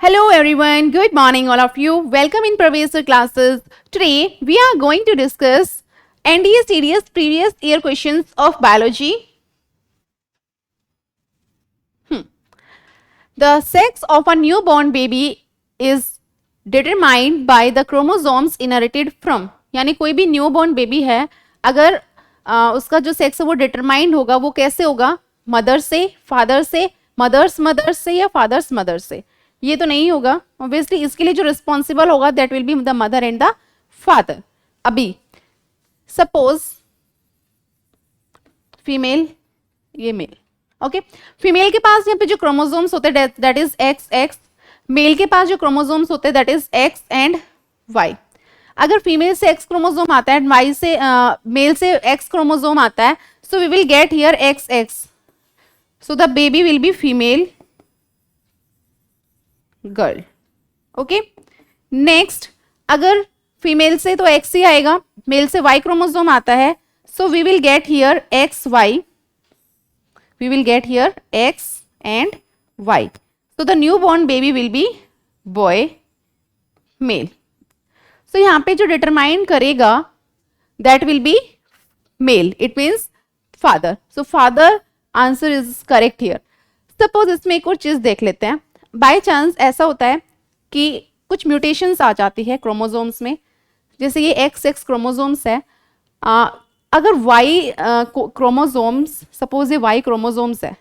Hello everyone, good morning all of you. Welcome in Pravesar classes. Today we are going to discuss NDA series previous year questions of biology. The sex of a newborn baby is determined by the chromosomes inherited from. यानी कोई भी newborn baby है, अगर उसका जो sex है वो determined होगा, वो कैसे होगा? मदर से, फादर से, मदर्स मदर से या फादर्स मदर से? ये तो नहीं होगा ऑब्वियसली. इसके लिए जो रिस्पॉन्सिबल होगा that will be the mother and the father. अभी सपोज फीमेल, ये मेल, ओके. फीमेल के पास यहाँ पे जो क्रोमोसोम्स होते हैं that is X X, male के पास जो क्रोमोसोम्स होते हैं that is X and Y. अगर फीमेल से एक्स क्रोमोसोम आता है, वाई से मेल से एक्स क्रोमोसोम आता है, so we will get here X X. So the baby will be female girl. Okay. Next, अगर फीमेल से तो एक्स ही आएगा, मेल से वाई क्रोमोसोम आता है, so we will get here X Y. We will get here X and Y. So the newborn baby will be boy, male. So यहाँ पे जो determine करेगा that will be male. It means father. So father answer is correct here. Suppose इसमें एक और चीज देख लेते हैं. By chance ऐसा होता है कि कुछ mutations आ जाती है chromosomes में, जैसे ये XX chromosomes है. अगर Y क्रोमोसोम्स, सपोज ये Y क्रोमोसोम्स है,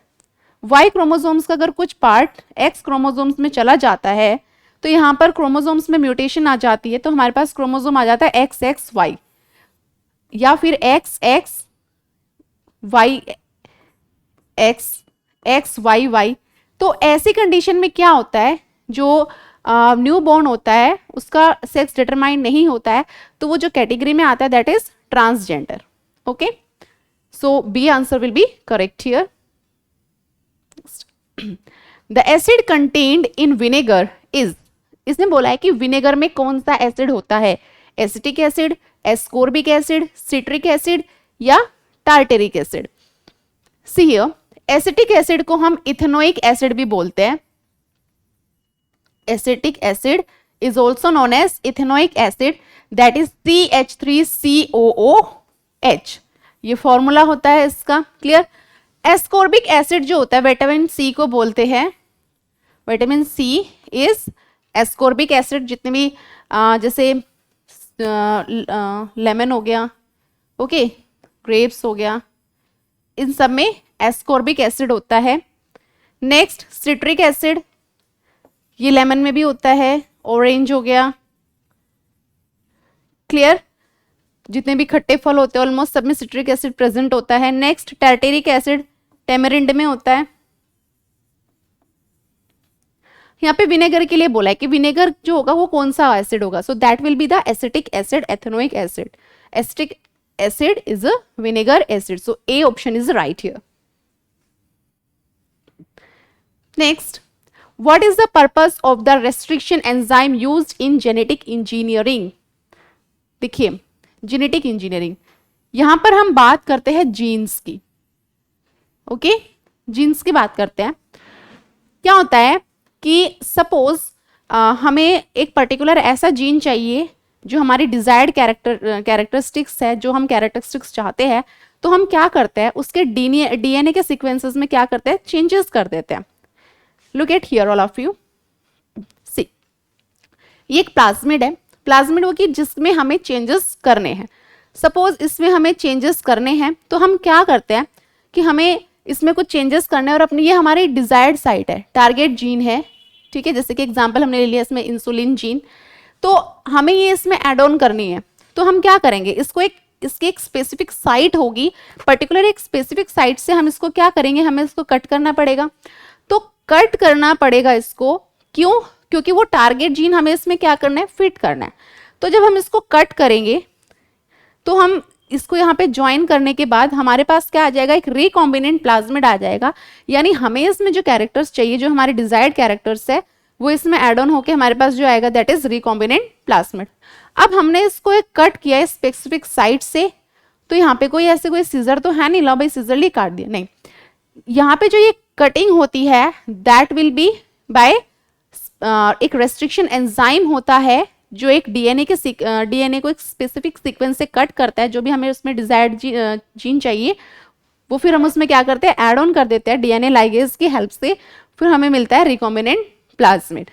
Y क्रोमोसोम्स का अगर कुछ पार्ट X क्रोमोसोम्स में चला जाता है तो यहाँ पर क्रोमोसोम्स में म्यूटेशन आ जाती है, तो हमारे पास क्रोमोसोम आ जाता है XXY या फिर XX YXXYY. तो ऐसी कंडीशन में क्या होता है, जो न्यू बॉर्न होता है उसका सेक्स डिटरमाइन नहीं होता है, तो वो जो कैटेगरी में आता है that is transgender. Okay, so B answer will be correct here. The acid contained in vinegar is, इसने बोला है कि विनेगर में कौन सा एसिड होता है? Acetic acid, ascorbic acid, citric acid या tartaric acid. See here, acetic acid को हम इथेनोइक एसिड भी बोलते हैं. Acetic acid is also known as ethanoic acid, that is CH3COOH. ये फॉर्मूला होता है इसका. क्लियर. एस्कोर्बिक एसिड जो होता है विटामिन सी को बोलते हैं. Vitamin C is ascorbic acid. जितने भी जैसे लेमन हो गया, ओके, ग्रेप्स हो गया, इन सब में एस्कोर्बिक एसिड होता है. नेक्स्ट सिट्रिक एसिड, ये लेमन में भी होता है. ऑरेंज हो गया. क्लियर. जितने भी खट्टे फल होते हैं ऑलमोस्ट सब में सिट्रिक एसिड प्रेजेंट होता है. नेक्स्ट टार्टेरिक एसिड टेमरिंड में होता है. यहाँ पे विनेगर के लिए बोला है कि विनेगर जो होगा वो कौन सा एसिड होगा, so that will be the acetic acid, ethanoic acid. Acetic acid is a vinegar acid, so A option is right here. Next, what is the purpose of the restriction enzyme used in genetic engineering? देखिए, genetic engineering, यहां पर हम बात करते हैं jeans की. Okay, jeans की बात करते हैं. क्या होता है कि सपोज हमें एक पर्टिकुलर ऐसा जीन चाहिए जो हमारी डिजायर्ड कैरेक्टरिस्टिक्स है, जो हम कैरेक्टरिस्टिक्स चाहते हैं, तो हम क्या करते हैं उसके डीएनए के सीक्वेंसेस में क्या करते हैं, चेंजेस कर देते हैं. Look at here all of you. See, ये एक प्लाज्मिड है. प्लाज्मिड वो कि जिसमें हमें चेंजेस करने हैं. सपोज इसमें हमें चेंजेस करने हैं तो हम क्या करते हैं कि हमें इसमें कुछ चेंजेस करने हैं और अपनी ये हमारी डिजायर्ड साइट है, टारगेट जीन है. ठीक है, जैसे कि एग्जांपल हमने ले लिया इसमें इंसुलिन जीन, तो हमें ये इसमें एड ऑन करनी है. तो हम क्या करेंगे, इसको इसकी एक स्पेसिफिक साइट होगी, पर्टिकुलर एक स्पेसिफिक साइट से हम इसको क्या करेंगे, हमें इसको कट करना पड़ेगा. तो कट करना पड़ेगा इसको, क्यों? क्योंकि वो टारगेट जीन हमें इसमें क्या करना है, फिट करना है. तो जब हम इसको कट करेंगे तो हम इसको यहाँ पे ज्वाइन करने के बाद हमारे पास क्या आ जाएगा, एक रिकॉम्बिनेंट प्लाज्मिड आ जाएगा. यानी हमें इसमें जो कैरेक्टर्स चाहिए, जो हमारे डिजायर्ड कैरेक्टर्स है, वो इसमें एड ऑन होके हमारे पास जो आएगा दैट इज रिकॉम्बिनेंट प्लाज्मिड. अब हमने इसको एक कट किया है स्पेसिफिक साइट से, तो यहाँ पे कोई ऐसे कोई सीजर तो है नहीं, लो भाई सीजर ही काट दिया, नहीं. यहाँ पे जो ये कटिंग होती है दैट विल बी बाय एक रेस्ट्रिक्शन एंजाइम होता है जो एक डीएनए को एक स्पेसिफिक सीक्वेंस से कट करता है, जो भी हमें उसमें डिजायर्ड जीन चाहिए वो फिर हम उसमें क्या करते हैं, ऐड ऑन कर देते हैं डीएनए लाइगेज की हेल्प से, फिर हमें मिलता है रिकॉम्बिनेंट प्लाज्मिड।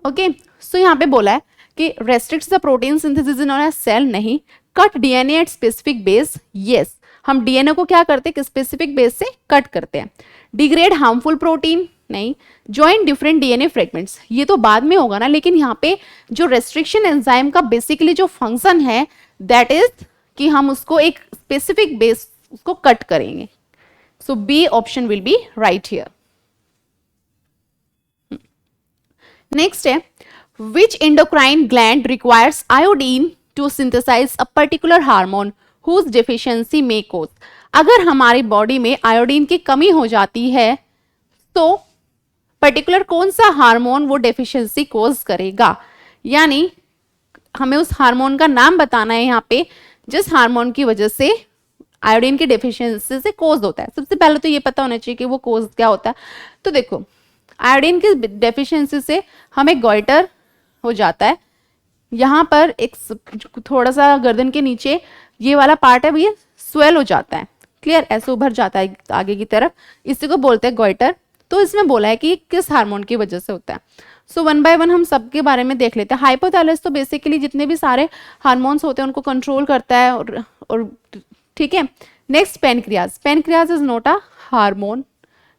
ओके, सो यहाँ पे बोला है कि restricts the protein synthesis in a cell, नहीं। Cut DNA at specific base, yes, हम डीएनए को क्या करते हैं, स्पेसिफिक बेस से कट करते हैं। डिग्रेड हार्मफुल प्रोटीन, नहीं। ज्वाइन डिफरेंट डीएनए फ्रेगमेंट्स, ये तो बाद में होगा ना, लेकिन यहाँ पे जो रेस्ट्रिक्शन एंजाइम का बेसिकली जो फंक्शन है दैट इज कि हम उसको एक स्पेसिफिक बेस उसको कट करेंगे। So B option will be right here. Next है, which endocrine gland requires iodine to synthesize a particular hormone whose deficiency may cause। अगर हमारी बॉडी में आयोडीन की कमी हो जाती है तो पर्टिकुलर कौन सा हार्मोन वो डेफिशिएंसी कोज करेगा, यानी हमें उस हार्मोन का नाम बताना है यहाँ पे जिस हार्मोन की वजह से आयोडीन की डेफिशिएंसी से कोज होता है। सबसे पहले तो ये पता होना चाहिए कि वो कोज क्या होता है। तो देखो, आयोडीन की डेफिशिएंसी से हमें गॉइटर हो जाता है, यहाँ पर एक थोड़ा सा गर्दन के नीचे ये वाला पार्ट है ये स्वेल हो जाता है, क्लियर, ऐसे उभर जाता है आगे की तरफ, इसी को बोलते हैं गॉइटर। तो इसमें बोला है कि किस हार्मोन की वजह से होता है। सो वन बाय वन हम सबके बारे में देख लेते हैं। हाइपोथैलेमस तो बेसिकली जितने भी सारे हार्मोन्स होते हैं उनको कंट्रोल करता है और ठीक है। Next pancreas, pancreas is not a hormone.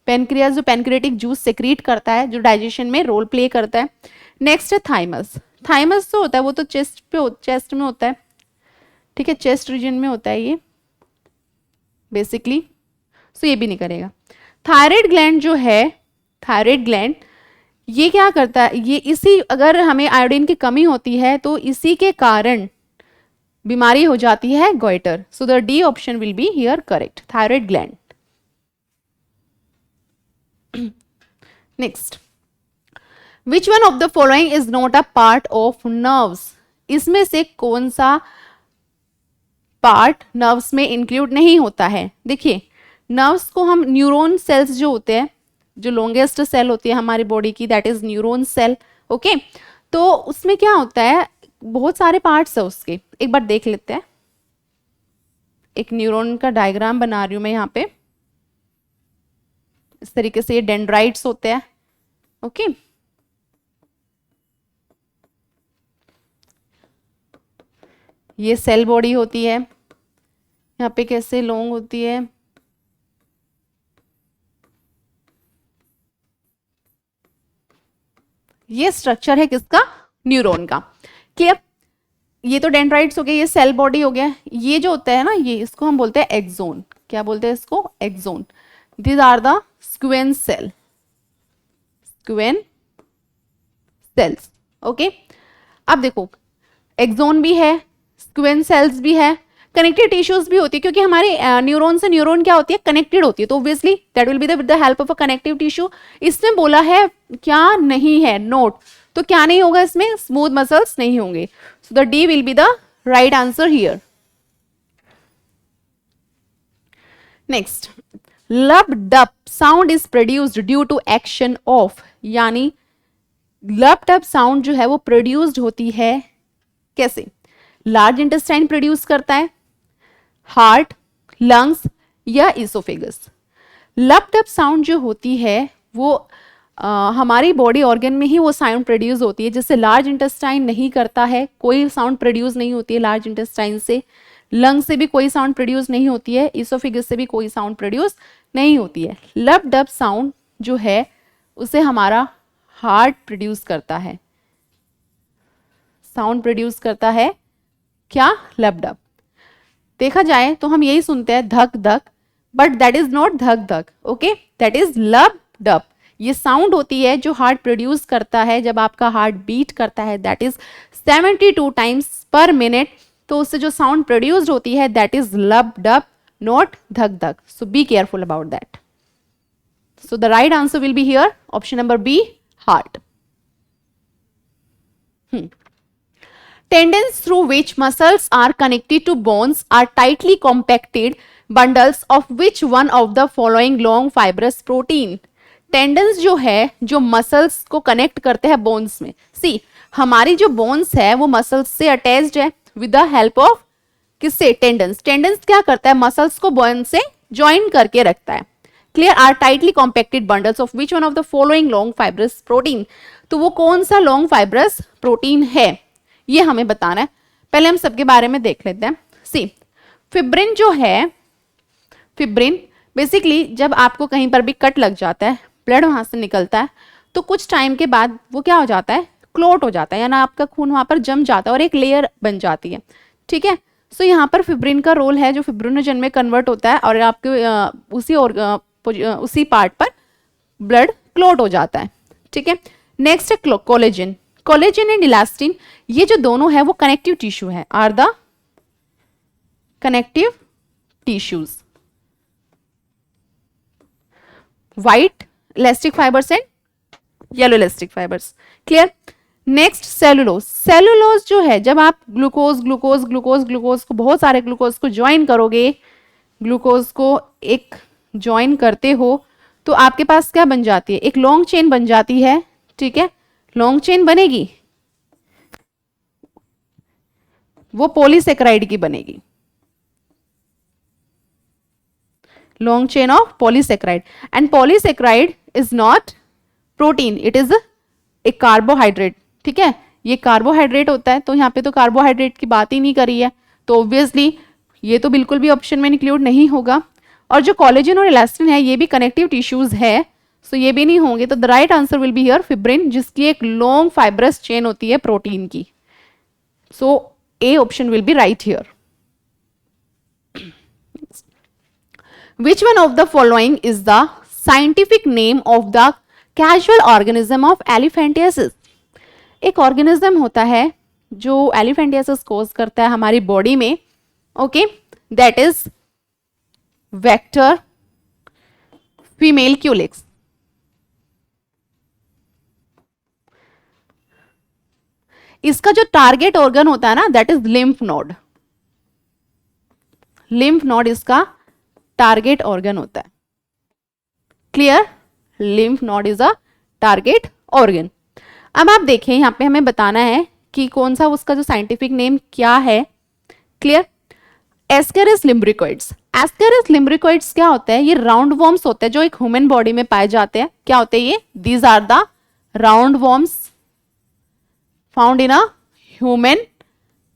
Pancreas जो पैनक्रियाटिक जूस सेक्रीट करता है, जो डाइजेशन में रोल प्ले करता है। नेक्स्ट है थाइमस, थाइमस जो होता है वो तो चेस्ट में होता है, ठीक है, चेस्ट रीजन में होता है ये बेसिकली, सो ये भी नहीं करेगा। थायराइड ग्लैंड जो है, थायराइड ग्लैंड ये क्या करता है, ये इसी अगर हमें आयोडीन की कमी होती है तो इसी के कारण बीमारी हो जाती है goitre. So the D option will be here correct, thyroid gland. Next, which one of the following is not a part of nerves, इसमें से कौन सा पार्ट नर्व्स में इंक्लूड नहीं होता है। देखिए, नर्व्स को हम न्यूरॉन सेल्स जो होते हैं, जो लॉन्गेस्ट सेल होती है हमारी बॉडी की, that is neuron cell. Okay, तो उसमें क्या होता है, बहुत सारे पार्ट्स है उसके, एक बार देख लेते हैं। एक न्यूरॉन का डायग्राम बना रही हूं मैं यहाँ पे, इस तरीके से ये डेंड्राइट्स होते हैं। ओके, ये सेल बॉडी होती है, यहाँ पे कैसे लॉन्ग होती है, ये स्ट्रक्चर है किसका, न्यूरॉन का, क्लियर। ये तो डेंड्राइट्स हो गए, ये सेल बॉडी हो गया। ये जो होता है ना, ये इसको हम बोलते हैं एक्सोन। क्या बोलते हैं इसको, exon. These are the squamous cell, squamous cells. Okay, अब देखो, एक्सोन भी है, स्क्वेन सेल्स भी है, कनेक्टेड टिश्यूज भी होती है, क्योंकि हमारे न्यूरॉन से न्यूरॉन क्या होती है, कनेक्टेड होती है, तो obviously that will be with the help of a connective tissue. इसमें बोला है क्या नहीं है, नोट, तो क्या नहीं होगा इसमें, स्मूथ मसल्स नहीं होंगे। So the D will be the right answer here. Next, lub dub sound is produced due to action of, यानी लब डब साउंड जो है वो प्रोड्यूस्ड होती है कैसे, लार्ज इंटेस्टाइन प्रोड्यूस करता है, हार्ट, लंग्स या इसोफेगस। लब डब साउंड जो होती है वो हमारी बॉडी ऑर्गन में ही वो साउंड प्रोड्यूस होती है, जिससे लार्ज इंटेस्टाइन नहीं करता है, कोई साउंड प्रोड्यूस नहीं होती है लार्ज इंटेस्टाइन से, लंग से भी कोई साउंड प्रोड्यूस नहीं होती है, इसोफेगस से भी कोई साउंड प्रोड्यूस नहीं होती है। लब डब साउंड जो है उसे हमारा हार्ट प्रोड्यूस करता है, साउंड प्रोड्यूस करता है क्या, लब डब। देखा जाए तो हम यही सुनते हैं धक धक, बट दैट इज नॉट धक धक, okay, that is lub dub. ये साउंड होती है जो हार्ट प्रोड्यूस करता है जब आपका हार्ट बीट करता है, that is 72 times per minute, तो उससे जो साउंड प्रोड्यूस्ड होती है that is lub dub, not धक धक। So be careful about that. So the right answer will be here option number B, heart. Tendons through which muscles are connected to bones are tightly compacted bundles of which one of the following long fibrous protein? Tendons जो है जो muscles को connect करते हैं bones में। सी हमारी जो bones है वो मसल्स से अटैच्ड है विद द हेल्प ऑफ किससे? टेंडन्स। टेंडन्स क्या करता है? मसल्स को बोन से ज्वाइन करके रखता है। Clear? Are tightly compacted bundles of which one of the following long fibrous protein. तो वो कौन सा लॉन्ग फाइब्रस प्रोटीन है ये हमें बताना है। पहले हम सबके बारे में देख लेते हैं। सी फिब्रिन जो है, फिब्रिन बेसिकली जब आपको कहीं पर भी कट लग जाता है, ब्लड वहां से निकलता है, तो कुछ टाइम के बाद वो क्या हो जाता है? क्लोट हो जाता है, यानी आपका खून वहां पर जम जाता है और एक लेयर बन जाती है। ठीक है, सो यहाँ पर फिब्रिन का रोल है जो फिब्रिनोजन में कन्वर्ट होता है और आपके उसी पार्ट पर ब्लड क्लोट हो जाता है। ठीक है, नेक्स्ट है कोलेजन। कोलेजन एंड इलास्टिन ये जो दोनों है वो कनेक्टिव टिश्यू है, are the connective tissues. White elastic fibres and yellow elastic fibres. Clear? Next cellulose. Cellulose जो है जब आप ग्लूकोज ग्लूकोज ग्लूकोज ग्लूकोज को, बहुत सारे ग्लूकोज को ज्वाइन करोगे, ग्लूकोज को एक ज्वाइन करते हो तो आपके पास क्या बन जाती है? एक लॉन्ग चेन बन जाती है। ठीक है, लॉन्ग चेन बनेगी, वो पॉलीसेकेराइड की बनेगी, long chain of polysaccharide. And polysaccharide is not protein, it is a carbohydrate. ठीक है, ये कार्बोहाइड्रेट होता है, तो यहाँ पे तो कार्बोहाइड्रेट की बात ही नहीं करी है, तो ऑब्वियसली ये तो बिल्कुल भी ऑप्शन में इंक्लूड नहीं होगा। और जो कोलेजन और इलास्टिन है ये भी कनेक्टिव टिश्यूज है, सो ये भी नहीं होंगे। तो the right answer will be here fibrin, जिसकी एक लॉन्ग फाइब्रस चेन होती है प्रोटीन की। So A option will be right here. Which one of the following is the scientific name of the casual organism of elephantiasis? एक organism होता है जो elephantiasis कोज करता है हमारी बॉडी में, okay, that is vector female Culex. इसका जो टारगेट ऑर्गन होता है ना, that is lymph node. Lymph node इसका टारगेट ऑर्गन होता है। Clear? Lymph node is a target organ. अब आप देखें यहां पे हमें बताना है कि कौन सा उसका जो साइंटिफिक नेम क्या है। क्लियर? एस्केरिस लिम्ब्रिकोइड्स। एस्केरिस लिम्ब्रिकोइड्स क्या होता है? ये राउंड वॉर्म्स होते हैं जो एक ह्यूमन बॉडी में पाए जाते हैं। क्या होते हैं ये? These are the round worms found in a human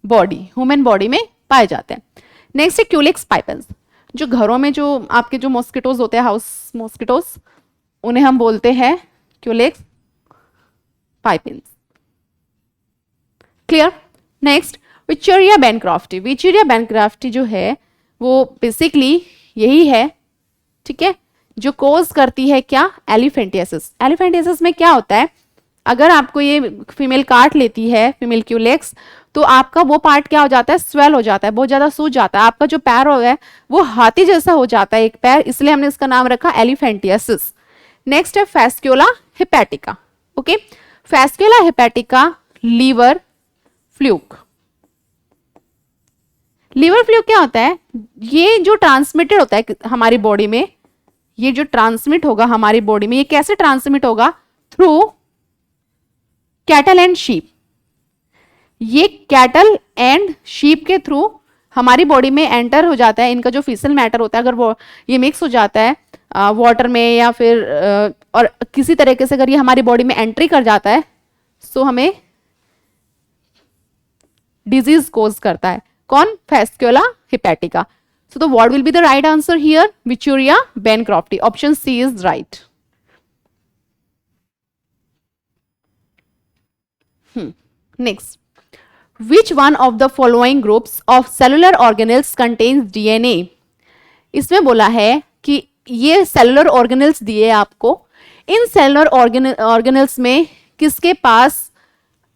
body, human body में पाए जाते हैं। नेक्स्ट है क्यूलिक्स पाइपेंस। जो घरों में जो आपके जो मॉस्किटोज होते हैं, हाउस मॉस्किटोज, उन्हें हम बोलते हैं Culex pipiens. Clear? Next Wuchereria bancrofti. Wuchereria bancrofti जो है वो बेसिकली यही है, ठीक है, जो कोज करती है क्या? एलिफेंटियासिस। एलिफेंटियासिस में क्या होता है? अगर आपको ये फीमेल काट लेती है, फीमेल क्यूलेक्स, तो आपका वो पार्ट क्या हो जाता है? स्वेल हो जाता है, बहुत ज्यादा सूज जाता है। आपका जो पैर हो गया वो हाथी जैसा हो जाता है एक पैर, इसलिए हमने इसका नाम रखा एलिफेंटियासिस। नेक्स्ट है Fasciola hepatica. Okay, Fasciola hepatica liver fluke. Liver fluke क्या होता है? ये जो ट्रांसमिटेड होता है हमारी बॉडी में, ये जो ट्रांसमिट होगा हमारी बॉडी में, ये कैसे ट्रांसमिट होगा? Through cattle and sheep. ये कैटल एंड शीप के थ्रू हमारी बॉडी में एंटर हो जाता है। इनका जो फीसल मैटर होता है, अगर वो ये मिक्स हो जाता है वाटर में या फिर और किसी तरीके से अगर ये हमारी बॉडी में एंट्री कर जाता है, सो हमें डिजीज कोज करता है। कौन? Fasciola hepatica. So the what will be the right answer here? Wuchereria bancrofti. Option C is right. Next, which one of the following groups of cellular organelles contains DNA? इसमें बोला है कि ये cellular organelles दिए आपको, in cellular organelles में किसके पास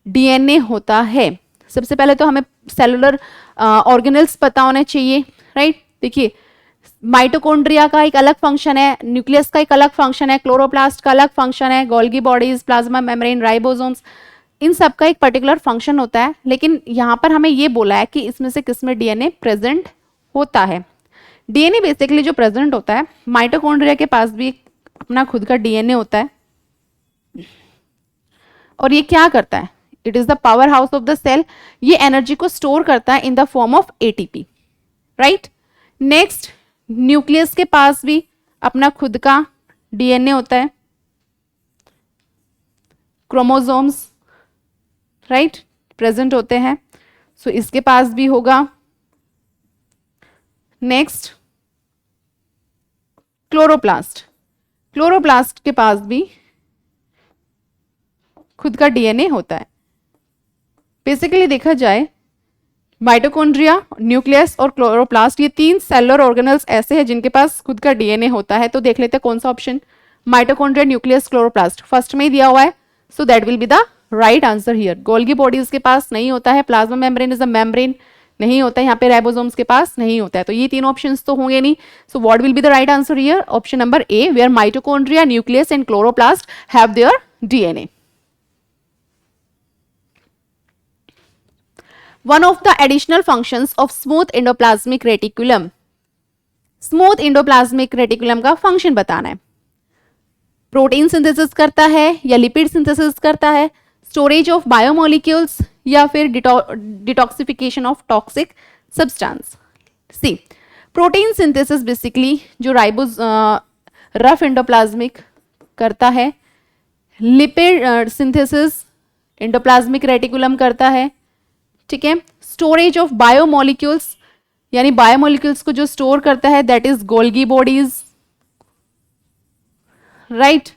DNA होता है? सबसे पहले तो हमें सेलुलर ऑर्गेनेल्स पता होने चाहिए, राइट? देखिए, माइटोकॉन्ड्रिया का एक अलग फंक्शन है, न्यूक्लियस का एक अलग फंक्शन है, क्लोरोप्लास्ट का अलग फंक्शन है, Golgi bodies, plasma membrane, ribosomes, इन सब का एक पर्टिकुलर फंक्शन होता है। लेकिन यहाँ पर हमें ये बोला है कि इसमें से किसमें डीएनए प्रेजेंट होता है। डीएनए बेसिकली जो प्रेजेंट होता है, माइटोकॉन्ड्रिया के पास भी अपना खुद का डीएनए होता है, और ये क्या करता है, it is the powerhouse of the cell, ये एनर्जी को स्टोर करता है in the form of ATP, right. Next, nucleus के पास भी अपना खुद का डीएनए होता है, क्रोमोसोम्स, राइट, प्रेजेंट होते हैं, सो इसके पास भी होगा। नेक्स्ट, क्लोरोप्लास्ट, क्लोरोप्लास्ट के पास भी खुद का डीएनए होता है। बेसिकली देखा जाए, माइटोकॉन्ड्रिया, न्यूक्लियस और क्लोरोप्लास्ट, ये 3 सेलुलर ऑर्गेनल्स ऐसे हैं जिनके पास खुद का डीएनए होता है। तो देख लेते हैं कौन सा option, mitochondria, nucleus, chloroplast, first में ही दिया हुआ है, so that will be the right answer here. Golgi bodies के पास नहीं होता है, plasma membrane is a membrane नहीं होता है, यहाँ पे राइबोसोम्स के पास नहीं होता है, तो ये 3 ऑप्शंस तो होंगे नहीं। So what will be the right answer here, option number A, where mitochondria, nucleus and chloroplast have their DNA. One of the additional functions of smooth endoplasmic reticulum, smooth endoplasmic reticulum का function बताना है। Protein synthesis करता है या lipid synthesis करता है, storage of biomolecules, या फिर detoxification of toxic substance. C, protein synthesis basically जो राइबोस रफ इंडोप्लाज्मिक करता है, लिपिड सिंथेसिस इंडोप्लाज्मिक रेटिकुलम करता है, ठीक है। स्टोरेज ऑफ बायोमोलिक्यूल्स, यानी बायोमोलिक्यूल्स को जो स्टोर करता है, that is Golgi bodies, right.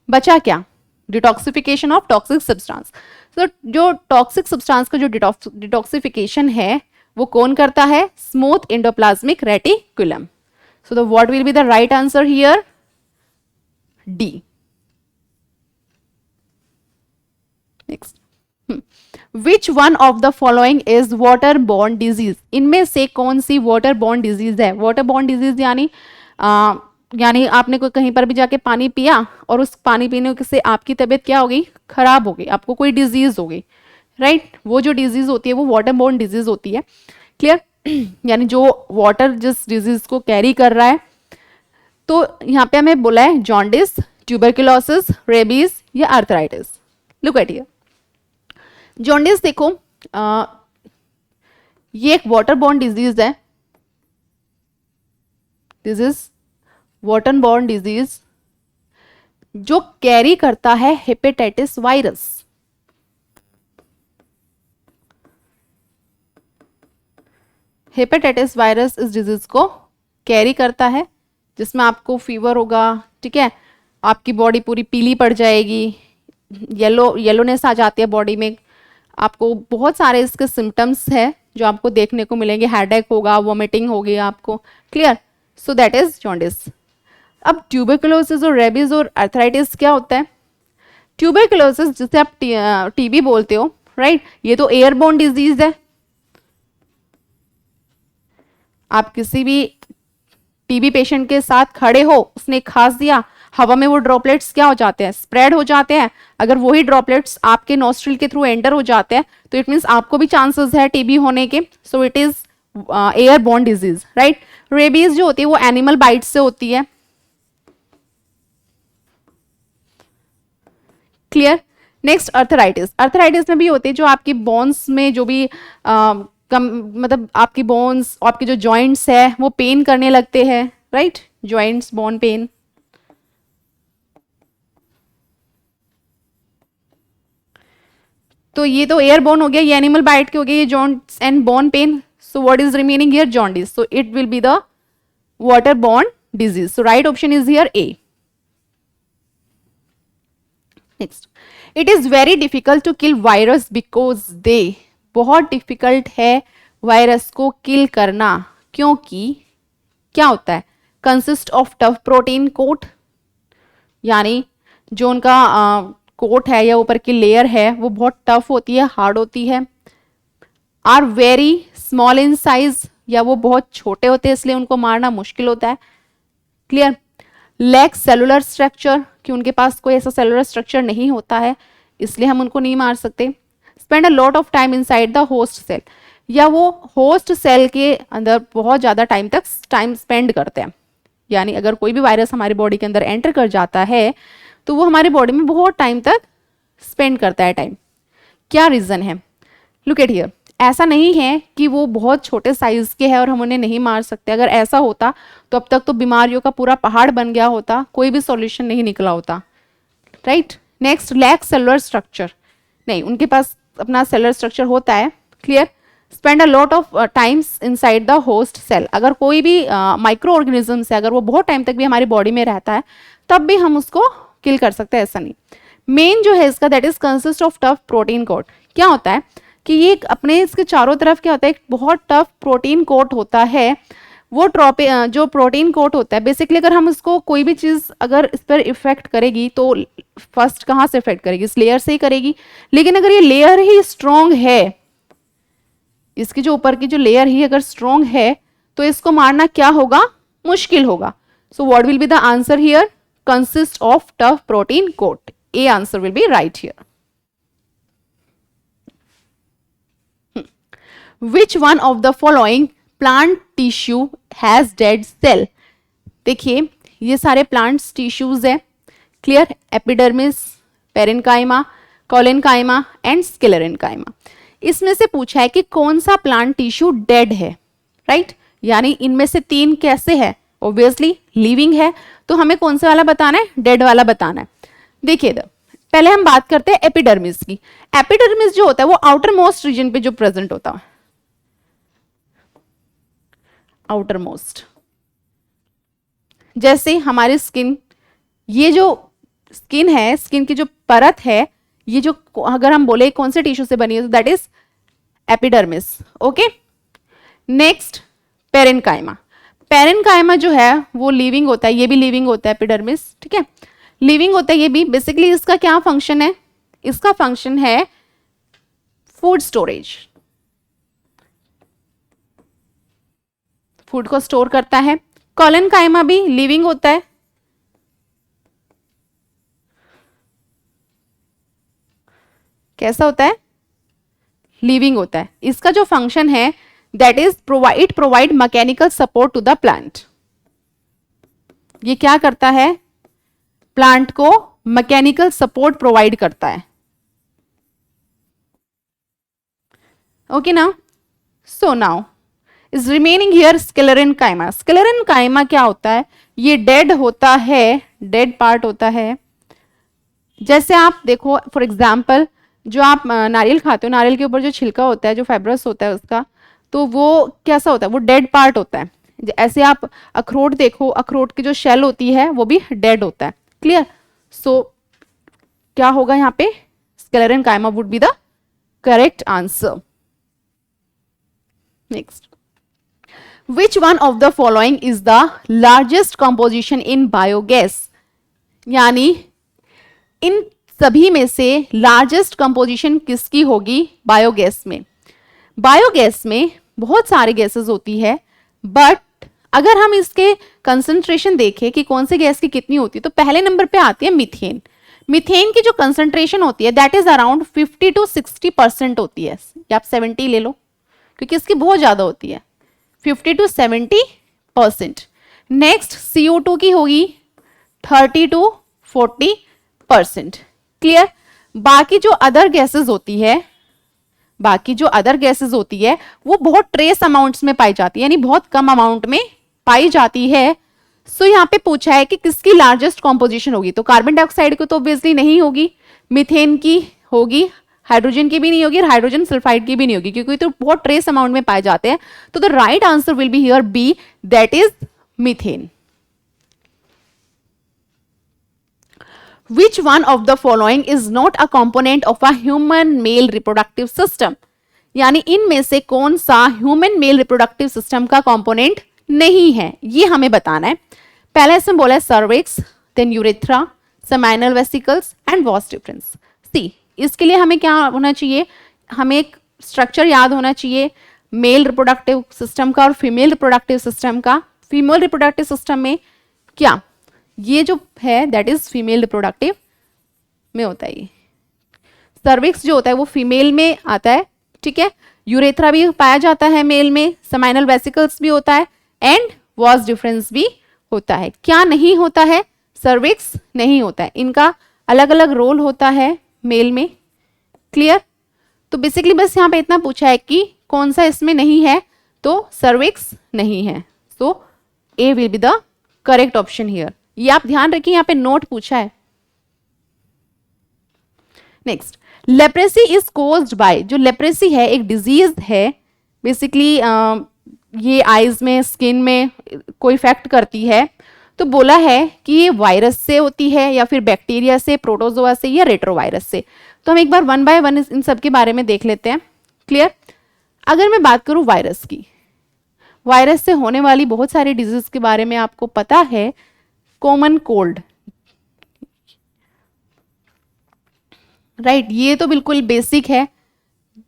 बचा क्या, डिटॉक्सिफिकेशन ऑफ टॉक्सिक सब्सटेंस। तो जो टॉक्सिक सब्सटेंस का जो डिटॉक्सिफिकेशन है वो कौन करता है, smooth endoplasmic reticulum. So the what will be the right answer here, D. Next, which one of the following is water borne disease, इनमें से कौन सी वाटर बॉर्न डिजीज है। वाटर बॉर्न डिजीज यानी आपने कोई कहीं पर भी जाके पानी पिया और उस पानी पीने से आपकी तबीयत क्या हो गई, खराब हो गई, आपको कोई डिजीज हो गई, राइट। वो जो डिजीज होती है वो वाटर बॉर्न डिजीज होती है, क्लियर। यानी जो वाटर जिस डिजीज को कैरी कर रहा है, तो यहाँ पे हमें बोला है जॉन्डिस, ट्यूबरकुलोसिस, रेबीज या arthritis. Look at here, jaundice देखो, ये एक वाटर बॉर्न डिजीज है, this is water borne disease जो कैरी करता है हेपेटाइटिस वायरस। हेपेटाइटिस वायरस इस डिजीज को कैरी करता है, जिसमें आपको फीवर होगा, ठीक है, आपकी बॉडी पूरी पीली पड़ जाएगी, येलोनेस आ जाती है बॉडी में, आपको बहुत सारे इसके सिम्टम्स है जो आपको देखने को मिलेंगे, हेडेक होगा, वोमिटिंग होगी आपको, clear. So that is jaundice. अब ट्यूबरकुलोसिस और रेबीज और आर्थराइटिस क्या होता है। ट्यूबरकुलोसिस जिसे आप टीबी बोलते हो, राइट, ये तो एयरबोर्न डिजीज है। आप किसी भी टीबी पेशेंट के साथ खड़े हो, उसने खांस दिया, हवा में वो ड्रॉपलेट्स क्या हो जाते हैं, स्प्रेड हो जाते हैं। अगर वही ड्रॉपलेट्स आपके नोस्ट्रिल के थ्रू एंटर हो जाते हैं तो इट मीन्स आपको भी चांसेस है टीबी होने के। So it is airborne disease, right. Rabies जो होती है वो एनिमल बाइट से होती है, क्लियर। Next, arthritis. अर्थराइटिस में भी होती है जो आपकी बोन्स में जो भी मतलब आपकी बोन्स, आपके जो जॉइंट्स है वो पेन करने लगते हैं, राइट, जॉइंट्स, बोन पेन। तो ये तो एयरबोर्न हो गया, ये एनिमल बाइट के हो गया, ये joints and bone pain. So what is remaining here, jaundice. So it will be the water borne disease. So right option is here A. Next, it is very difficult to kill virus because they, बहुत difficult है virus को किल करना क्योंकि क्या होता है, consist of tough protein coat, यानी जो उनका कोट है या ऊपर की लेयर है वो बहुत टफ होती है, हार्ड होती है। Are very small in size, या वो बहुत छोटे होते हैं इसलिए उनको मारना मुश्किल होता है, क्लियर। लैक सेलुलर स्ट्रक्चर, कि उनके पास कोई ऐसा सेलुलर स्ट्रक्चर नहीं होता है इसलिए हम उनको नहीं मार सकते। Spend a lot of time inside the host cell, या वो होस्ट सेल के अंदर बहुत ज़्यादा टाइम तक स्पेंड करते हैं, यानी अगर कोई भी वायरस हमारी बॉडी के अंदर एंटर कर जाता है तो वो हमारी बॉडी में बहुत टाइम तक स्पेंड करता है टाइम। क्या रीज़न है? लुक एट हियर, ऐसा नहीं है कि वो बहुत छोटे साइज के हैं और हम उन्हें नहीं मार सकते। अगर ऐसा होता तो अब तक तो बीमारियों का पूरा पहाड़ बन गया होता, कोई भी सॉल्यूशन नहीं निकला होता, right. Next, lack cellular structure, नहीं उनके पास अपना सेलुलर स्ट्रक्चर होता है, clear. Spend a lot of times inside the host cell, अगर कोई भी माइक्रो ऑर्गेनिज्म है अगर वो बहुत टाइम तक भी हमारी बॉडी में रहता है तब भी हम उसको किल कर सकते हैं, ऐसा नहीं। मेन जो है इसका that is consist of tough protein coat. क्या होता है कि ये अपने इसके चारों तरफ क्या होता है, एक बहुत टफ प्रोटीन कोट होता है। वो जो प्रोटीन कोट होता है बेसिकली, अगर हम इसको कोई भी चीज़ अगर इस पर इफेक्ट करेगी तो फर्स्ट कहाँ से इफेक्ट करेगी, इस लेयर से ही करेगी। लेकिन अगर ये लेयर ही स्ट्रॉन्ग है, इसकी जो ऊपर की जो लेयर ही अगर स्ट्रॉन्ग है तो इसको मारना क्या होगा, मुश्किल होगा। So what will be the answer here, consist of tough protein coat. A answer will be right here. Which one of the following plant tissue has dead cell? देखिए ये सारे प्लांट्स टिश्यूज है, clear. Epidermis, parenchyma, collenchyma and sclerenchyma. इसमें से पूछा है कि कौन सा प्लांट टिश्यू डेड है, राइट। यानी इनमें से तीन कैसे है, ऑब्वियसली लिविंग है, तो हमें कौन सा वाला बताना है, डेड वाला बताना है। देखिए पहले हम बात करते हैं एपिडर्मिस की। एपिडर्मिस जो होता है वो आउटर मोस्ट रीजन पे जो प्रेजेंट होता है, आउटर मोस्ट, जैसे हमारी स्किन, ये जो स्किन है, स्किन की जो परत है, ये जो अगर हम बोले कौन से टिश्यू से बनी है तो that is epidermis, okay. Next parenchyma. Parenchyma जो है वो लिविंग होता है, ये भी लिविंग होता है एपिडर्मिस, ठीक है, लिविंग होता है ये भी। बेसिकली इसका क्या फंक्शन है, इसका फंक्शन है फूड स्टोरेज, फूड को स्टोर करता है। कोलेनकाइमा भी लिविंग होता है, कैसा होता है, लिविंग होता है। इसका जो फंक्शन है that is provide mechanical support to the plant. ये क्या करता है, प्लांट को मैकेनिकल सपोर्ट प्रोवाइड करता है, okay now. So now is remaining here sclerenchyma. Sclerenchyma क्या होता है, ये डेड होता है, डेड पार्ट होता है। जैसे आप देखो फॉर एग्जाम्पल, जो आप नारियल खाते हो, नारियल के ऊपर जो छिलका होता है, जो फाइब्रस होता है उसका, तो वो कैसा होता है, वो डेड पार्ट होता है। ऐसे आप अखरोट देखो, अखरोट की जो शेल होती है वो भी डेड होता है, क्लियर। सो क्या होगा यहाँ पे, sclerenchyma would be the correct answer. Next, Which one of the following is the largest composition in biogas? यानी इन सभी में से लार्जेस्ट कंपोजिशन किसकी होगी बायोगैस में। बायोगैस में बहुत सारे गैसेस होती है, बट अगर हम इसके कंसंट्रेशन देखें कि कौन से गैस की कितनी होती है, तो पहले नंबर पे आती है मीथेन। मीथेन की जो कंसंट्रेशन होती है दैट इज अराउंड 50 to 60% होती है, या आप 70 ले लो क्योंकि इसकी बहुत ज्यादा होती है, 50 to 70%। नेक्स्ट CO2 की होगी 30 to 40%, क्लियर। बाकी जो अदर गैसेस होती है, बाकी जो अदर गैसेस होती है वो बहुत ट्रेस अमाउंट्स में पाई जाती है, यानी बहुत कम अमाउंट में पाई जाती है। सो यहाँ पे पूछा है कि किसकी लार्जेस्ट कॉम्पोजिशन होगी, तो कार्बन डाइऑक्साइड की तो ऑब्वियसली नहीं होगी, मीथेन की होगी, हाइड्रोजन की भी नहीं होगी, और हाइड्रोजन सल्फाइड की भी नहीं होगी क्योंकि तो बहुत ट्रेस अमाउंट में पाए जाते हैं। तो the right answer will be here B, that is methane. Which one of the following is not a component of a human male reproductive system? यानी इनमें से कौन सा ह्यूमन मेल रिप्रोडक्टिव सिस्टम का कंपोनेंट नहीं है, ये हमें बताना है। पहले इसमें बोला है cervix, then urethra, seminal vesicles and vas deferens. See, इसके लिए हमें क्या होना चाहिए, हमें एक स्ट्रक्चर याद होना चाहिए मेल रिप्रोडक्टिव सिस्टम का और फीमेल रिप्रोडक्टिव सिस्टम का। फीमेल रिप्रोडक्टिव सिस्टम में क्या, ये जो है दैट इज फीमेल रिप्रोडक्टिव में होता है। ये सर्विक्स जो होता है वो फीमेल में आता है, ठीक है। यूरेथ्रा भी पाया जाता है मेल में, सेमाइनल वेसिकल्स भी होता है, एंड वॉस डिफरेंस भी होता है। क्या नहीं होता है? सर्विक्स नहीं होता है। इनका अलग अलग रोल होता है मेल में। क्लियर? तो बेसिकली बस यहाँ पे इतना पूछा है कि कौन सा इसमें नहीं है, तो सर्विक्स नहीं है। So A will be the correct option here. ये आप ध्यान रखिए, यहाँ पे नोट पूछा है। Next, leprosy is caused by, जो लेप्रेसी है एक डिजीज है बेसिकली, ये आईज में, स्किन में कोई इफेक्ट करती है। तो बोला है कि ये वायरस से होती है या फिर बैक्टीरिया से, प्रोटोजोआ से या रेट्रोवायरस से। तो हम एक बार वन बाय वन इन सब के बारे में देख लेते हैं। क्लियर? अगर मैं बात करूं वायरस की, वायरस से होने वाली बहुत सारी डिजीज के बारे में आपको पता है। कॉमन कोल्ड, राइट, ये तो बिल्कुल बेसिक है।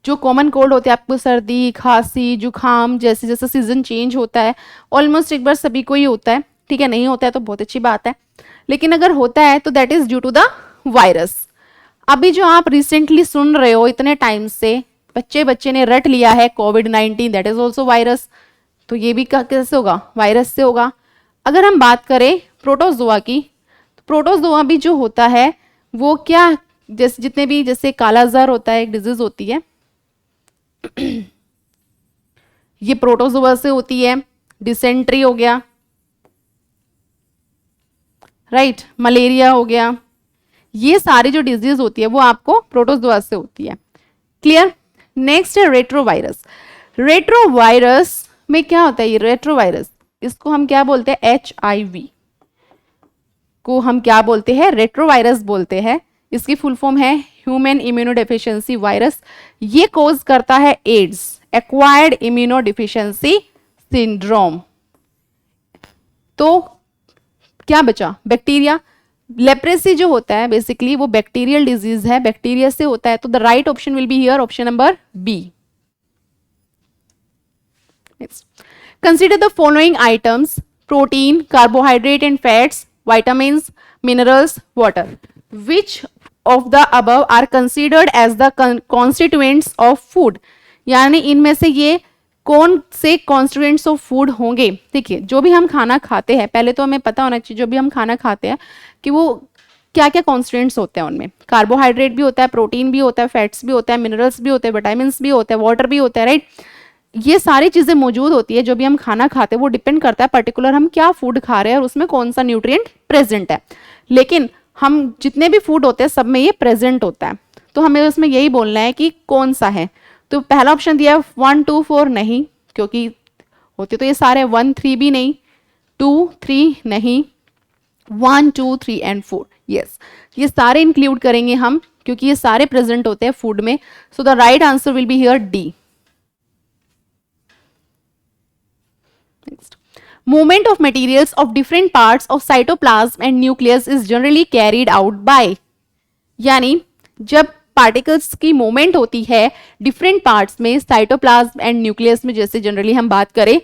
जो कॉमन कोल्ड होते हैं, आपको सर्दी, खांसी, जुकाम, जैसे जैसे सीजन चेंज होता है, ऑलमोस्ट एक बार सभी को ही होता है। ठीक है, नहीं होता है तो बहुत अच्छी बात है, लेकिन अगर होता है तो that is due to the virus. अभी जो आप रिसेंटली सुन रहे हो इतने टाइम से, बच्चे ने रट लिया है कोविड-19, दैट इज ऑल्सो वायरस। तो ये भी कैसे होगा? वायरस से होगा। अगर हम बात करें प्रोटोजोआ की, तो प्रोटोजोआ भी जो होता है वो क्या, जैसे जितने भी, जैसे कालाजार होता है, एक डिजीज होती है, ये प्रोटोजोआ से होती है। डिसेंट्री हो गया, राइट, मलेरिया हो गया, ये सारी जो डिजीज होती है वो आपको प्रोटोजोआ से होती है। क्लियर? नेक्स्ट है रेट्रोवायरस। रेट्रोवायरस में क्या होता है? ये रेट्रोवायरस, इसको हम क्या बोलते हैं? HIV को हम क्या बोलते हैं? रेट्रोवायरस बोलते हैं। इसकी फुल फॉर्म है ह्यूमन इम्यूनोडेफिशिएंसी वायरस। ये कोज करता है एड्स, एक्वायर्ड इम्यूनोडेफिशिएंसी सिंड्रोम। तो क्या बचा? बैक्टीरिया। लेप्रेसी जो होता है बेसिकली वो बैक्टीरियल डिजीज है, बैक्टीरिया से होता है। तो the right option will be here option number B. Next, consider the following items: protein, carbohydrate and fats, vitamins, minerals, water. Which of the above are considered as the constituents of food? यानी इनमें से ये कौन से constituents of food होंगे? देखिए, जो भी हम खाना खाते हैं, पहले तो हमें पता होना चाहिए जो भी हम खाना खाते हैं कि वो क्या क्या कॉन्स्टिट्यूएंट्स होते हैं उनमें। कार्बोहाइड्रेट भी होता है, प्रोटीन भी होता है, फैट्स भी होता है, मिनरल्स भी होते हैं, विटामिन्स भी होते हैं, वाटर भी होता है, राइट। ये सारी चीजें मौजूद होती है जो भी हम खाना खाते हैं, वो डिपेंड करता है पर्टिकुलर हम क्या फूड खा रहे हैं और उसमें कौन सा न्यूट्रिएंट प्रेजेंट है। लेकिन हम जितने भी फूड होते हैं सब में ये प्रेजेंट होता है, तो हमें उसमें यही बोलना है कि कौन सा है। तो पहला ऑप्शन दिया है 1, 2, 4 नहीं, क्योंकि होते तो ये सारे 1, 3 भी नहीं, 2, 3 नहीं, 1, 2, 3 एंड 4 यस, ये सारे इंक्लूड करेंगे हम क्योंकि ये सारे प्रेजेंट होते हैं फूड में। सो the right answer will be here D. Next. Movement of materials of different parts of cytoplasm and nucleus is generally carried out by, यानी जब पार्टिकल्स की मूवमेंट होती है डिफरेंट पार्ट्स में, साइटोप्लाज्म एंड न्यूक्लियस में, जैसे generally हम बात करें,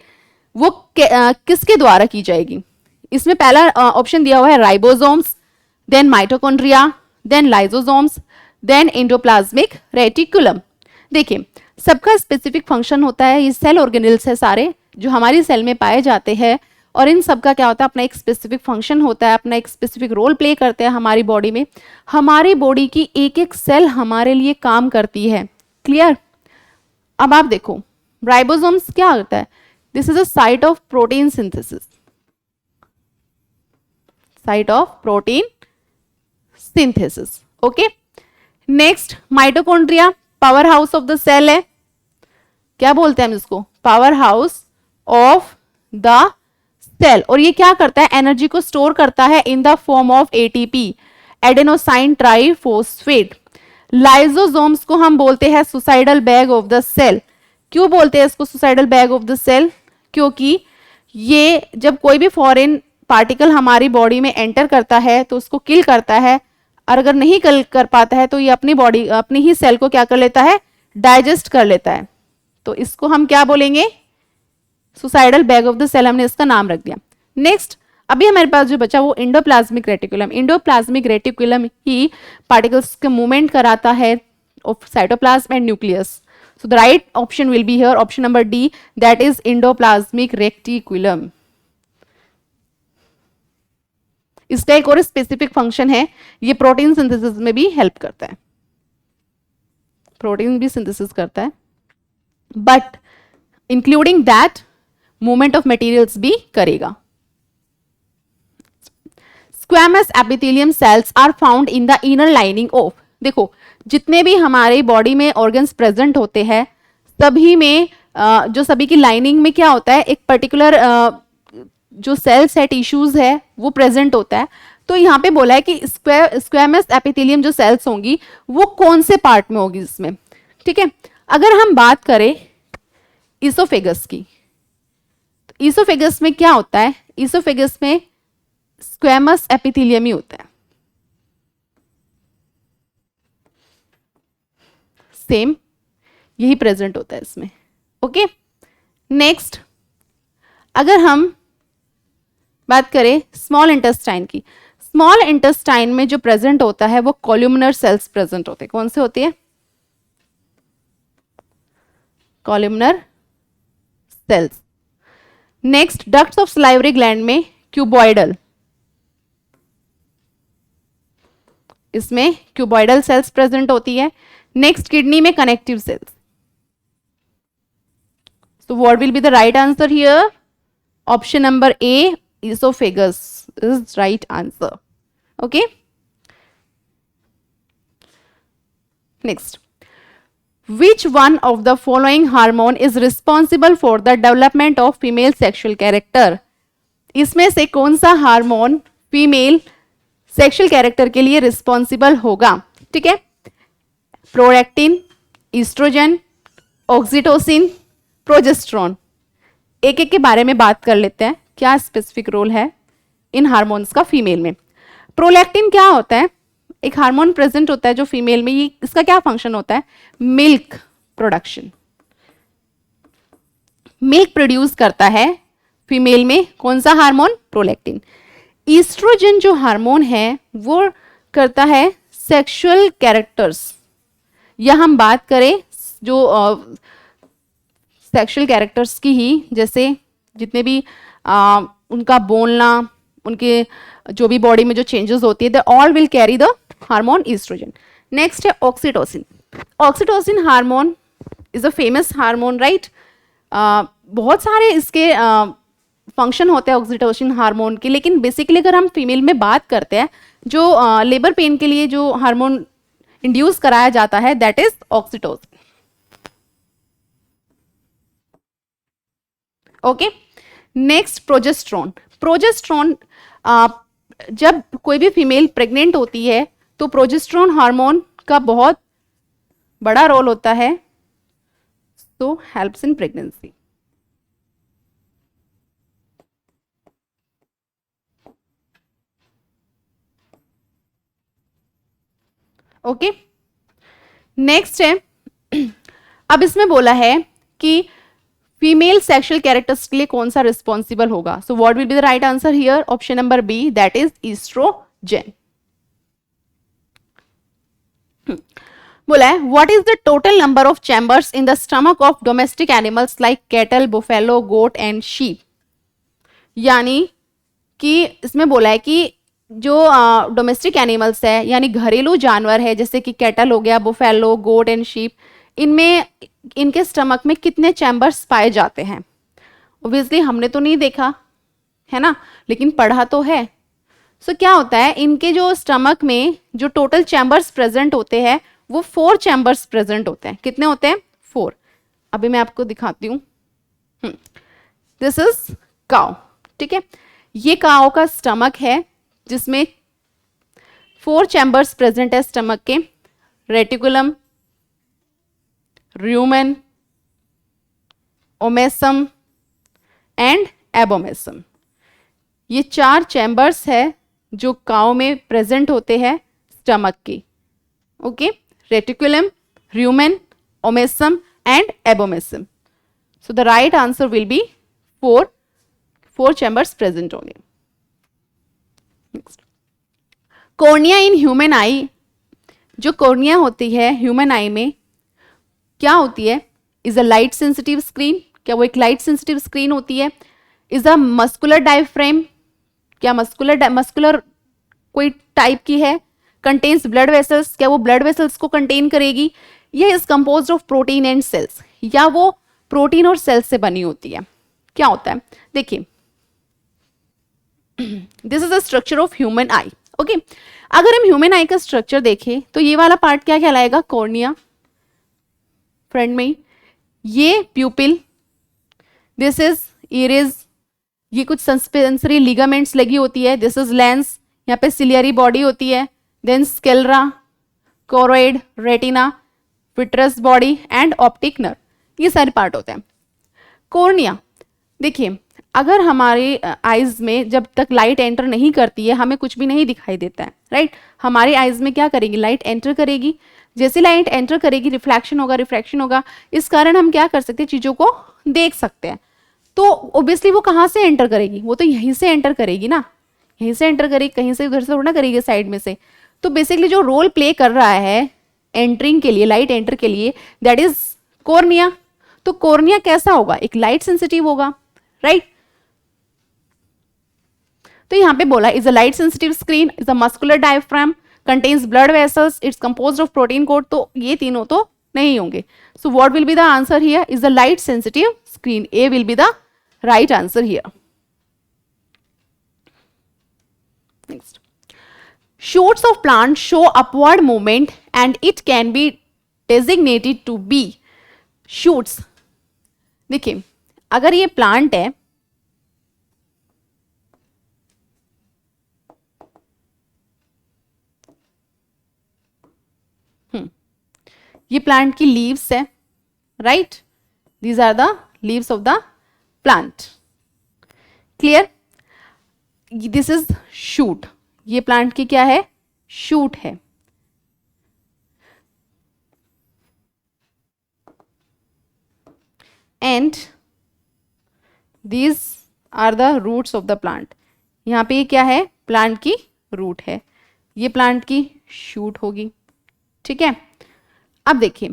वो किसके द्वारा की जाएगी? इसमें पहला ऑप्शन दिया हुआ है ribosomes, then mitochondria, then lysosomes, then endoplasmic reticulum. देखिए, सबका स्पेसिफिक फंक्शन होता है। ये सेल ऑर्गेनेल्स है सारे जो हमारी सेल में पाए जाते हैं, और इन सब का क्या होता है? अपना एक स्पेसिफिक फंक्शन होता है, अपना एक स्पेसिफिक रोल प्ले करते हैं हमारी बॉडी में। हमारी बॉडी की एक एक सेल हमारे लिए काम करती है। क्लियर? अब आप देखो, राइबोसोम्स क्या होता है? This is a site of protein synthesis, site of protein synthesis. Okay, next mitochondria, powerhouse of the cell है। क्या बोलते हैं हम इसको? Powerhouse of the cell. और ये क्या करता है? एनर्जी को स्टोर करता है in the form of ATP, adenosine triphosphate. Lysosomes को हम बोलते हैं suicidal bag of the cell. क्यों बोलते हैं इसको suicidal bag of the cell? क्योंकि ये जब कोई भी फॉरेन पार्टिकल हमारी बॉडी में एंटर करता है तो उसको किल करता है, और अगर नहीं किल कर पाता है तो ये अपनी बॉडी, अपनी ही सेल को क्या कर लेता है? डाइजेस्ट कर लेता है। तो इसको हम क्या बोलेंगे? Suicidal bag of the cell, हमने इसका नाम रख दिया। नेक्स्ट, अभी हमारे पास जो बचा वो इंडोप्लाज्मिक रेटिकुलम। इंडोप्लाज्मिक रेटिकुलम ही पार्टिकल्स के मूवमेंट कराता है of cytoplasm and nucleus. So the right option will be here option number D, that is endoplasmic reticulum. इसका एक और स्पेसिफिक फंक्शन है, ये प्रोटीन सिंथेसिस में भी हेल्प करता है, प्रोटीन भी सिंथेसिस करता है, but including that movement of materials भी करेगा। Squamous epithelium cells are found in the inner lining of, देखो जितने भी हमारे बॉडी में ऑर्गन्स प्रेजेंट होते हैं सभी में जो सभी की लाइनिंग में क्या होता है, एक पर्टिकुलर जो सेल्स है, टिश्यूज है, वो प्रेजेंट होता है। तो यहाँ पे बोला है कि स्क्वैमस एपिथेलियम जो सेल्स होंगी वो कौन से पार्ट में होगी इसमें, ठीक है। अगर हम बात करें ईसोफेगस की, तो ईसोफेगस में क्या होता है, ईसोफेगस में स्क्वैमस एपिथेलियम ही होता है, सेम यही प्रेजेंट होता है इसमें, ओके। नेक्स्ट अगर हम बात करें स्मॉल इंटेस्टाइन की, स्मॉल इंटेस्टाइन में जो प्रेजेंट होता है वो कॉलुमनर सेल्स प्रेजेंट होते हैं, कौन से होते हैं, columnar cells. Next ducts of salivary gland में क्यूबॉइडल, इसमें क्यूबॉइडल सेल्स प्रेजेंट होती है। नेक्स्ट किडनी में connective cells. So what will be the right answer here? Option number A, esophagus is right answer. Okay. Next, which one of the following hormone is responsible for the development of female sexual character? इसमें से कौन सा hormone female sexual character के लिए responsible होगा, ठीक है। Prolactin, oestrogen, oxytocin, progesterone. एक एक के बारे में बात कर लेते हैं, क्या स्पेसिफिक रोल है इन हार्मोन्स का फीमेल में। प्रोलैक्टिन क्या होता है, एक हार्मोन प्रेजेंट होता है जो फीमेल में, ये इसका क्या फंक्शन होता है, मिल्क प्रोडक्शन, मिल्क प्रोड्यूस करता है फीमेल में, कौन सा हार्मोन, प्रोलैक्टिन। ईस्ट्रोजन जो हार्मोन है वो करता है सेक्सुअल कैरेक्टर्स, या हम बात करें जो सेक्सुअल कैरेक्टर्स की ही, जैसे जितने भी उनका बोलना, उनके जो भी बॉडी में जो चेंजेस होती है, they all will carry the hormone oestrogen. Next है oxytocin. Oxytocin hormone is a famous hormone, right. बहुत सारे इसके फंक्शन होते हैं ऑक्सीटोसिन हार्मोन के, लेकिन बेसिकली अगर हम फीमेल में बात करते हैं, जो लेबर पेन के लिए जो हार्मोन इंड्यूस कराया जाता है that is oxytocin, okay. Next progesterone. Progesterone जब कोई भी फीमेल प्रेग्नेंट होती है तो प्रोजेस्टेरोन हार्मोन का बहुत बड़ा रोल होता है, तो helps in pregnancy. Okay, next है, अब इसमें बोला है कि फीमेल सेक्सुअल कैरेक्टर्स के लिए कौन सा रिस्पॉन्सिबल होगा। So what will be the right answer here, option number B, that is oestrogen. बोला है what is the total number of chambers in the stomach of domestic animals like cattle, buffalo, goat and sheep. यानी कि इसमें बोला है कि जो domestic animals है यानी घरेलू जानवर है, जैसे कि कैटल हो गया, बुफेलो, गोट एंड शीप, इनमें इनके स्टमक में कितने चैम्बर्स पाए जाते हैं। ऑब्वियसली हमने तो नहीं देखा है ना, लेकिन पढ़ा तो है। सो क्या होता है, इनके जो स्टमक में जो टोटल चैम्बर्स प्रेजेंट होते हैं वो 4 चैम्बर्स प्रेजेंट होते हैं। कितने होते हैं, 4। अभी मैं आपको दिखाती हूँ। दिस इज काउ, ठीक है। ये काउ का स्टमक है जिसमें 4 चैम्बर्स प्रेजेंट है स्टमक के, reticulum, rumen, omasum and abomasum. ये 4 चैम्बर्स है जो काउ में प्रेजेंट होते हैं स्टमक की, okay. Reticulum, rumen, omasum and abomasum. So the right answer will be 4 chambers present होंगे। Next, cornea in human eye. जो कॉर्निया होती है ह्यूमन आई में क्या होती है, is a light sensitive screen. क्या वो एक लाइट सेंसिटिव स्क्रीन होती है। Is a muscular diaphragm. क्या मस्कुलर कोई टाइप की है, कंटेन्स ब्लड वेसल्स, क्या वो ब्लड वेसल्स को कंटेन करेगी, या is composed of protein and cells, या वो प्रोटीन और सेल्स से बनी होती है। क्या होता है देखिए, this is the structure of human I. Okay, अगर हम ह्यूमन आई का स्ट्रक्चर देखें तो ये वाला पार्ट क्या कहलाएगा, कॉर्निया, फ्रंट में ये प्यूपिल, दिस इज इरिस, ये कुछ सस्पेंसरी लिगामेंट्स लगी होती है, दिस इज लेंस, यहाँ पे सिलियरी बॉडी होती है, then sclera, choroid, retina, vitreous body and optic nerve, ये सारे पार्ट होते हैं। कॉर्निया, देखिए अगर हमारे आईज में जब तक लाइट एंटर नहीं करती है हमें कुछ भी नहीं दिखाई देता है, राइट। हमारे आईज में क्या करेगी, लाइट एंटर करेगी, जैसे लाइट एंटर करेगी रिफ्लेक्शन होगा, रिफ्रैक्शन होगा, इस कारण हम क्या कर सकते हैं, चीजों को देख सकते हैं। तो ऑब्वियसली वो कहाँ से एंटर करेगी, वो तो यहीं से एंटर करेगी ना, यहीं से एंटर करेगी, कहीं से उधर से थोड़ा करेगी साइड में से। तो बेसिकली जो रोल प्ले कर रहा है एंटरिंग के लिए, लाइट एंटर के लिए, दैट इज कॉर्निया। तो कॉर्निया कैसा होगा, एक लाइट सेंसिटिव होगा, राइट। तो यहां पे बोला is a light sensitive screen, is a muscular diaphragm, contains blood vessels, it's composed of protein coat, तो ये तीनों तो नहीं होंगे। So what will be the answer here, is a light sensitive screen, A will be the right answer here. Next, shoots of plants show upward movement and it can be designated to be shoots। देखिए अगर ये plant है, ये plant की leaves है, right, these are the leaves of the plant, clear. This is shoot, ये plant की क्या है, शूट है। And these are the roots of the plant, यहां पे ये क्या है, प्लांट की रूट है, ये प्लांट की शूट होगी, ठीक है। अब देखिए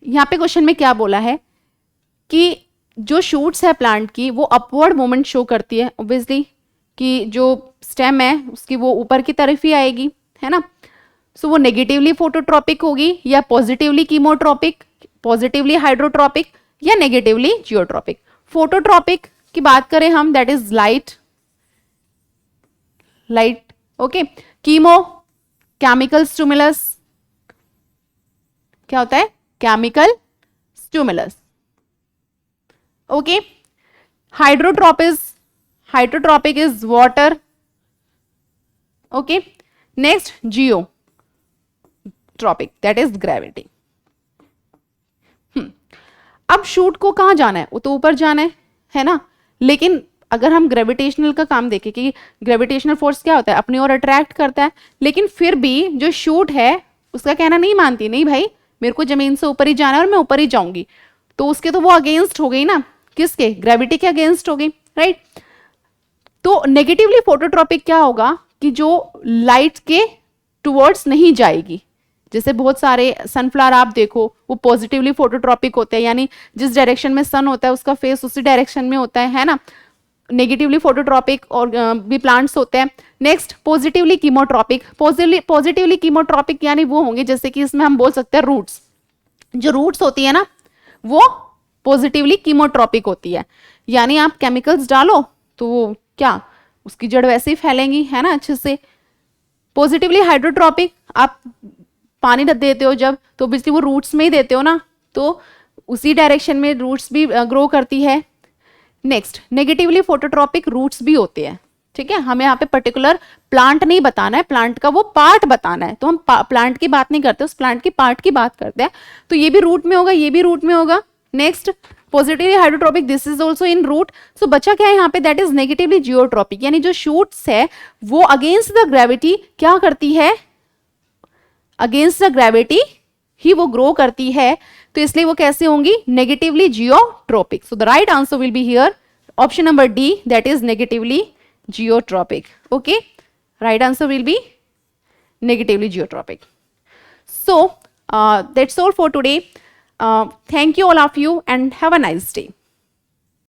यहां पे क्वेश्चन में क्या बोला है कि जो शूट्स है प्लांट की वो अपवर्ड मूवमेंट शो करती है, ऑब्वियसली कि जो स्टेम है उसकी वो ऊपर की तरफ ही आएगी, है ना। सो वो नेगेटिवली फोटोट्रॉपिक होगी या पॉजिटिवली कीमोट्रॉपिक, पॉजिटिवली हाइड्रोट्रॉपिक या नेगेटिवली जियोट्रॉपिक। फोटोट्रॉपिक की बात करें हम, that is light, light, okay. Chemo, chemical stimulus, क्या होता है, chemical stimulus, okay. Hydrotropic is water, okay. Next geotropic, that is gravity. अब शूट को कहां जाना है, वो तो ऊपर जाना है ना। लेकिन अगर हम ग्रेविटेशनल का काम देखें कि ग्रेविटेशनल फोर्स क्या होता है, अपनी ओर अट्रैक्ट करता है, लेकिन फिर भी जो शूट है उसका कहना नहीं मानती, नहीं भाई मेरे को जमीन से ऊपर ही जाना है और मैं ऊपर ही जाऊंगी, तो उसके तो वो अगेंस्ट हो गई ना, किसके, ग्रेविटी के अगेंस्ट हो गई, राइट। तो नेगेटिवली फोटोट्रॉपिक क्या होगा कि जो लाइट के टुवर्ड्स नहीं जाएगी, जैसे बहुत सारे सनफ्लावर आप देखो वो पॉजिटिवली फोटोट्रॉपिक होते हैं, यानी जिस डायरेक्शन में सन होता है उसका फेस उसी डायरेक्शन में होता है ना। नेगेटिवली फोटोट्रॉपिक और भी प्लांट्स होते हैं। Next positively chemotropic, positively chemotropic यानी वो होंगे जैसे कि इसमें हम बोल सकते हैं रूट्स, जो रूट्स होती है ना वो पॉजिटिवली कीमोट्रॉपिक होती है, यानी आप केमिकल्स डालो तो वो क्या, उसकी जड़ वैसे ही फैलेंगी, है ना, अच्छे से। पॉजिटिवली हाइड्रोट्रॉपिक, आप पानी देते हो जब तो बिजली वो रूट्स में ही देते हो ना, तो उसी डायरेक्शन में रूट्स भी ग्रो करती है। नेक्स्ट नेगेटिवली फोटोट्रॉपिक रूट्स भी होते हैं, ठीक है। हमें यहाँ पे पर्टिकुलर प्लांट नहीं बताना है, प्लांट का वो पार्ट बताना है, तो हम प्लांट की बात नहीं करते, उस प्लांट की पार्ट की बात करते हैं। तो ये भी रूट में होगा, ये भी रूट में होगा। Next positively hydrotropic, this is also in root. So बचा क्या है यहाँ पे, दैट इज नेगेटिवली जियोट्रॉपिक, यानी जो शूट्स है वो अगेंस्ट द ग्रेविटी क्या करती है, अगेंस्ट द ग्रेविटी ही वो ग्रो करती है, तो इसलिए वो कैसे होंगी, negatively geotropic. So the right answer will be here option number D, that is negatively geotropic. Okay, right answer will be negatively geotropic. So that's all for today. Thank you all of you and have a nice day.